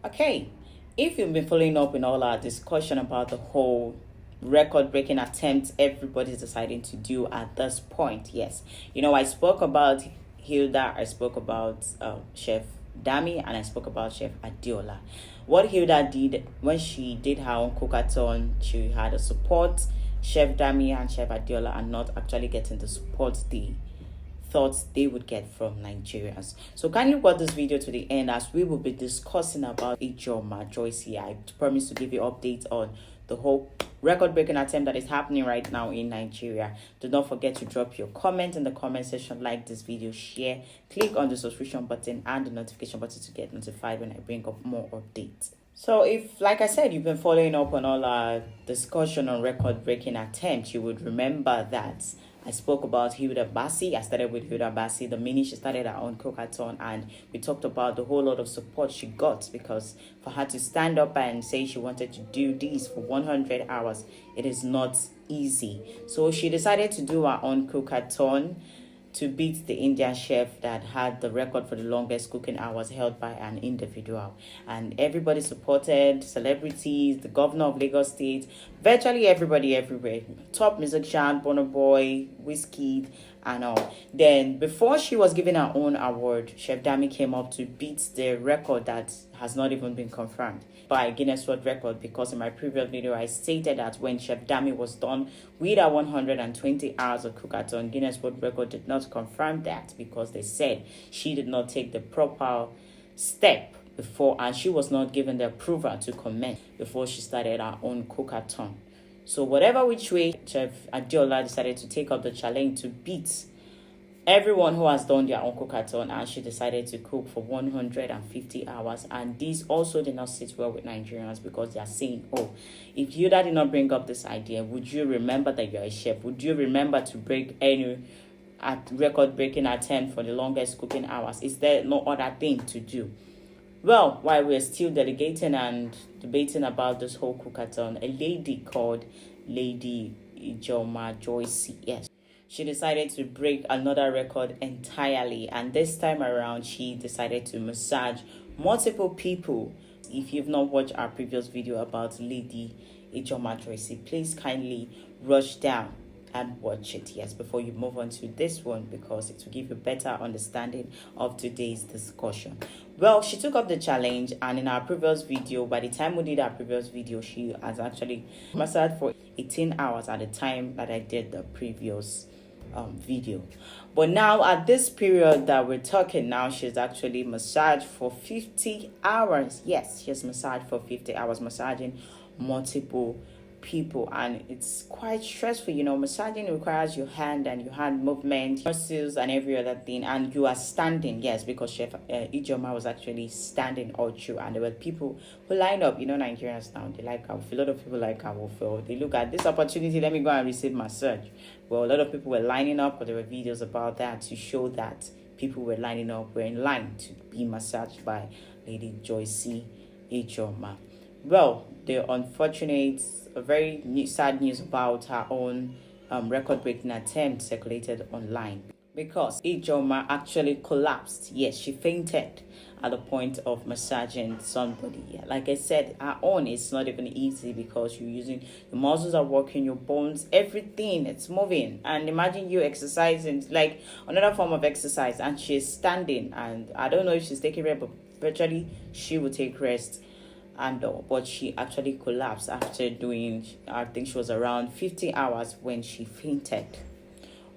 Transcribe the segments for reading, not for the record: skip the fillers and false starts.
Okay, if you've been following up in all our discussion about the whole record-breaking attempt everybody's deciding to do at this point, yes, I spoke about Hilda, I spoke about Chef Dami, and I spoke about Chef Adiola. What Hilda did when she did her own cookathon, she had a support. Chef Dami and Chef Adiola are not actually getting the support they thought they would get from Nigerians. So kindly watch this video to the end as we will be discussing about Ijeoma, Joyce. I promise to give you updates on the whole record-breaking attempt that is happening right now in Nigeria. Do not forget to drop your comment in the comment section, like this video, share, click on the subscription button and the notification button to get notified when I bring up more updates. So if, like I said, you've been following up on all our discussion on record-breaking attempts, you would remember that I spoke about Hilda Bassi. I started with Hilda Bassi the minute she started her own cookathon, and we talked about the whole lot of support she got, because for her to stand up and say she wanted to do this for 100 hours, it is not easy. So she decided to do her own cookathon to beat the Indian chef that had the record for the longest cooking hours held by an individual. And everybody supported, celebrities, the governor of Lagos State, virtually everybody everywhere. Top musician, Burna Boy, Wizkid, and all. Then, before she was given her own award, Chef Dami came up to beat the record that has not even been confirmed by Guinness World Record, because in my previous video I stated that when Chef Dami was done with her 120 hours of cookathon, Guinness World Record did not confirm that because they said she did not take the proper step before, and she was not given the approval to comment before she started her own cookathon. So whatever which way, Chef Adiola decided to take up the challenge to beat everyone who has done their own cookathon, and she decided to cook for 150 hours. And this also did not sit well with Nigerians, because they are saying, oh, if you did not bring up this idea, would you remember that you're a chef? Would you remember to break any record-breaking attempt for the longest cooking hours? Is there no other thing to do? Well, while we're still delegating and debating about this whole cookathon, a lady called Lady Ijeoma, Joyce, yes, she decided to break another record entirely, and this time around she decided to massage multiple people. If you've not watched our previous video about Lady Ijeoma Joyce, please kindly rush down and watch it, yes, before you move on to this one, because it will give you better understanding of today's discussion. Well, she took up the challenge, and in our previous video, by the time we did our previous video, she has actually massaged for 18 hours at the time that I did the previous video. But now at this period that we're talking now, she's actually massaged for 50 hours. Yes, she's massaged for 50 hours, massaging multiple people, and it's quite stressful. Massaging requires your hand and your hand movement, muscles, and every other thing, and you are standing. Yes, because Chef Ijeoma was actually standing all through, and there were people who lined up. Nigerians now, they like our, a lot of people like our feel. They look at this opportunity, let me go and receive massage. Well, a lot of people were lining up, but there were videos about that to show that people were lining up, were in line to be massaged by Lady Joyce Ijeoma. Well, the unfortunate, very sad news about her own record-breaking attempt circulated online, because Ijeoma actually collapsed. Yes, she fainted at the point of massaging somebody. Like I said, her own is not even easy, because you're using, your muscles are working, your bones, everything, it's moving. And imagine you exercising, like another form of exercise, and she's standing, and I don't know if she's taking rest, but virtually she will take rest. But she actually collapsed after doing, I think she was around 50 hours when she fainted.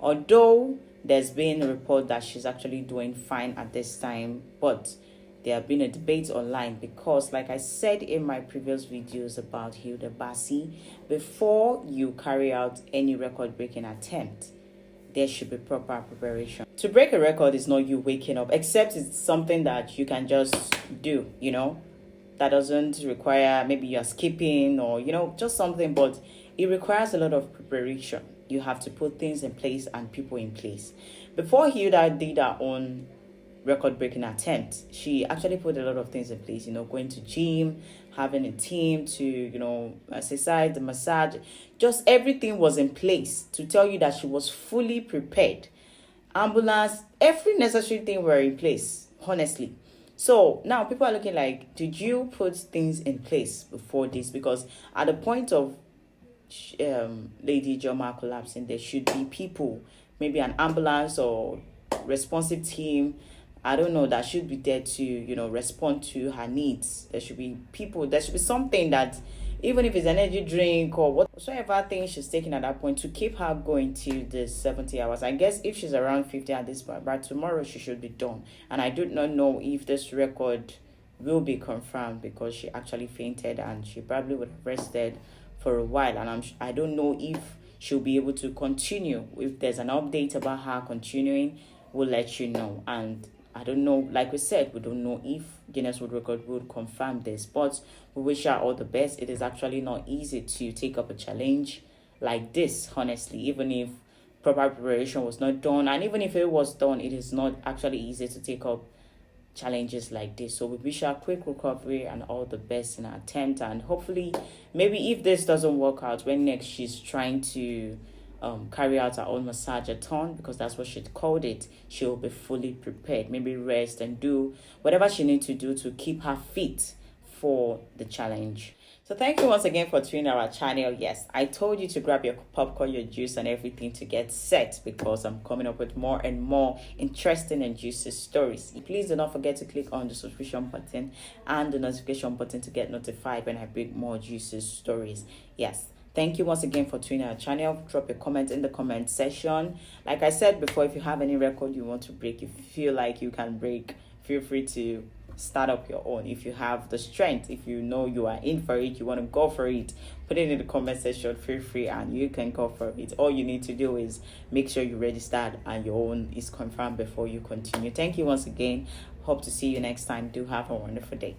Although there's been a report that she's actually doing fine at this time, but there have been a debate online, because like I said in my previous videos about Hilda Bassi, before you carry out any record-breaking attempt, there should be proper preparation. To break a record is not you waking up, except it's something that you can just do, that doesn't require, maybe you're skipping or, just something, but it requires a lot of preparation. You have to put things in place and people in place. Before Hilda did her own record-breaking attempt, she actually put a lot of things in place, going to gym, having a team to, exercise, the massage, just everything was in place to tell you that she was fully prepared. Ambulance, every necessary thing were in place, honestly. So now people are looking like, did you put things in place before this? Because at the point of Lady Ijeoma collapsing, there should be people, maybe an ambulance or responsive team, I don't know, that should be there to, respond to her needs. There should be people, there should be something that, even if it's energy drink or whatsoever thing she's taking at that point, to keep her going till the 70 hours. I guess if she's around 50 at this point, by tomorrow she should be done. And I do not know if this record will be confirmed, because she actually fainted and she probably would have rested for a while. And I don't know if she'll be able to continue. If there's an update about her continuing, we'll let you know. And I don't know, like we said, we don't know if Guinness World Record would confirm this, but we wish her all the best. It is actually not easy to take up a challenge like this, honestly, even if proper preparation was not done. And even if it was done, it is not actually easy to take up challenges like this. So we wish her a quick recovery and all the best in her attempt. And hopefully, maybe if this doesn't work out, when next she's trying to carry out her own Massage-A-Thon, because that's what she called it, she'll be fully prepared. Maybe rest and do whatever she needs to do to keep her fit for the challenge. So thank you once again for tuning our channel. Yes, I told you to grab your popcorn, your juice and everything to get set, because I'm coming up with more and more interesting and juicy stories. Please do not forget to click on the subscription button and the notification button to get notified when I bring more juicy stories. Yes. Thank you once again for tuning our channel. Drop a comment in the comment section. Like I said before, if you have any record you want to break, if you feel like you can break, feel free to start up your own. If you have the strength, if you know you are in for it, you want to go for it, put it in the comment section, feel free, and you can go for it. All you need to do is make sure you registered and your own is confirmed before you continue. Thank you once again. Hope to see you next time. Do have a wonderful day.